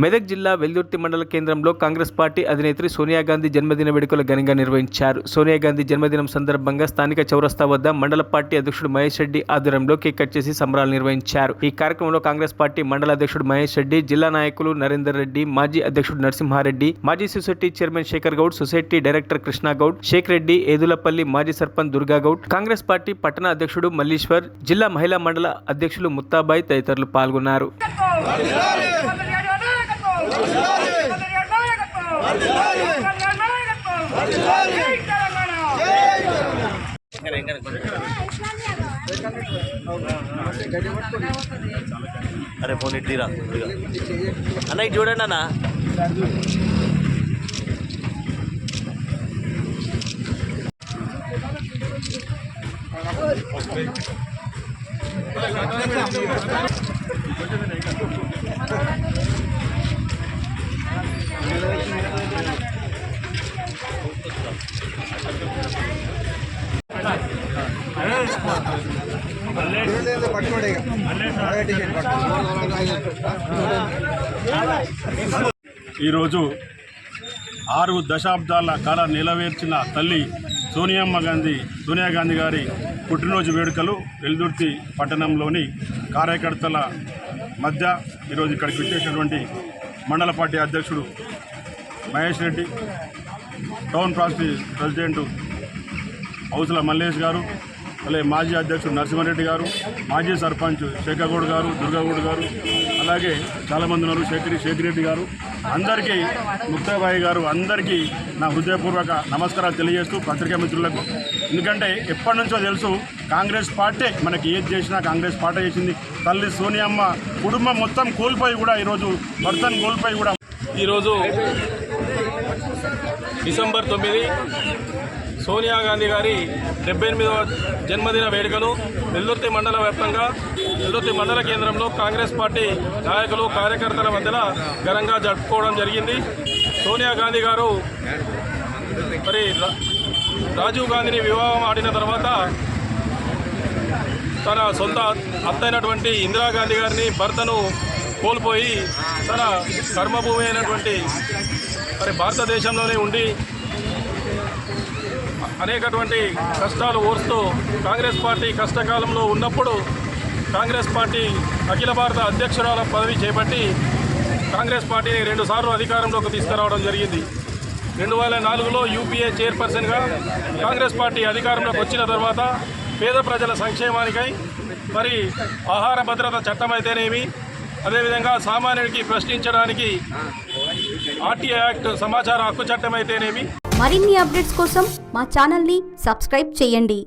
మెదక్ జిల్లా వెల్దుర్తి మండల కేంద్రంలో కాంగ్రెస్ పార్టీ అధినేత్రి సోనియా గాంధీ జన్మదిన వేడుకలు ఘనంగా నిర్వహించారు. సోనియా గాంధీ జన్మదినం సందర్భంగా స్థానిక చౌరస్తా వద్ద మండల పార్టీ అధ్యక్షుడు మహేష్ రెడ్డి ఆధ్వర్యంలో కేక్ కట్ చేసి సంబరాలు నిర్వహించారు. ఈ కార్యక్రమంలో కాంగ్రెస్ పార్టీ మండల అధ్యక్షుడు మహేష్ రెడ్డి, జిల్లా నాయకులు నరేందర్ రెడ్డి, మాజీ అధ్యక్షుడు నరసింహారెడ్డి, మాజీ society chairman Shekar Goud, society director Krishna Goud, Sheikh Reddy, Edulapalli మాజీ సర్పంచ్ దుర్గా గౌడ్, కాంగ్రెస్ పార్టీ పట్టణ అధ్యక్షుడు మల్లీశ్వర్, జిల్లా మహిళా మండల అధ్యక్షులు ముత్తాబాయి తదితరులు పాల్గొన్నారు. అరే ఫోన్ ఇట్లా అన్న ఇది చూడండి అన్న. ఈరోజు 6 దశాబ్దాల కాల నిలవేర్చిన తల్లి సోనియా గాంధీ గారి పుట్టినరోజు వేడుకలు వెల్దుర్తి పట్టణంలోని కార్యకర్తల మధ్య ఈరోజు ఇక్కడికి వచ్చేసినటువంటి మండల పార్టీ అధ్యక్షుడు మహేష్ రెడ్డి, టౌన్ ప్రెసిడెంట్ హౌసుల మల్లేష్ గారు, అలాగే మాజీ అధ్యక్షుడు నరసింహారెడ్డి గారు, మాజీ సర్పంచ్ శేఖగౌడ్ గారు, దుర్గాగౌడ్ గారు, అలాగే చాలామంది ఉన్నారు, షేక్ రెడ్డి గారు, అందరికీ ముక్తాబాయి గారు, అందరికీ నా హృదయపూర్వక నమస్కారాలు తెలియజేస్తూ పత్రికా మిత్రులకు. ఎందుకంటే ఎప్పటి నుంచో తెలుసు కాంగ్రెస్ పార్టీ మనకి ఏది చేసినా కాంగ్రెస్ పార్టీ చేసింది. తల్లి సోనియమ్మ కుటుంబం మొత్తం కోల్పోయి కూడా ఈరోజు భర్తను కోల్పోయి కూడా ఈరోజు డిసెంబర్ 9 సోనియా గాంధీ గారి 78వ జన్మదిన వేడుకలు వెల్దుర్తి మండల వ్యాప్తంగా వెల్దుర్తి మండల కేంద్రంలో కాంగ్రెస్ పార్టీ నాయకులు కార్యకర్తల మధ్యన ఘనంగా జరుపుకోవడం జరిగింది. సోనియా గాంధీ గారు మరి రాజీవ్ గాంధీని వివాహం ఆడిన తర్వాత తన సొంత అత్తైనటువంటి ఇందిరాగాంధీ గారిని భర్తను కోల్పోయి తన కర్మభూమి అయినటువంటి మరి భారతదేశంలోనే ఉండి అనేకటువంటి కష్టాలు ఓర్స్తూ కాంగ్రెస్ పార్టీ కష్టకాలంలో ఉన్నప్పుడు కాంగ్రెస్ పార్టీ అఖిల భారత అధ్యక్షురాల పదవి చేపట్టి కాంగ్రెస్ పార్టీని 2 సార్లు అధికారంలోకి తీసుకురావడం జరిగింది. 2004లో యూపీఏ చైర్పర్సన్గా కాంగ్రెస్ పార్టీ అధికారంలోకి వచ్చిన తర్వాత పేద ప్రజల సంక్షేమానికై మరి ఆహార భద్రత చట్టం అయితేనేమి, అదేవిధంగా సామాన్యుడికి ప్రశ్నించడానికి ఆర్టీఐ యాక్ట్ సమాచార హక్కు చట్టం అయితేనేమి. మరిన్ని అప్డేట్స్ కోసం మా ఛానల్ని సబ్స్క్రైబ్ చేయండి.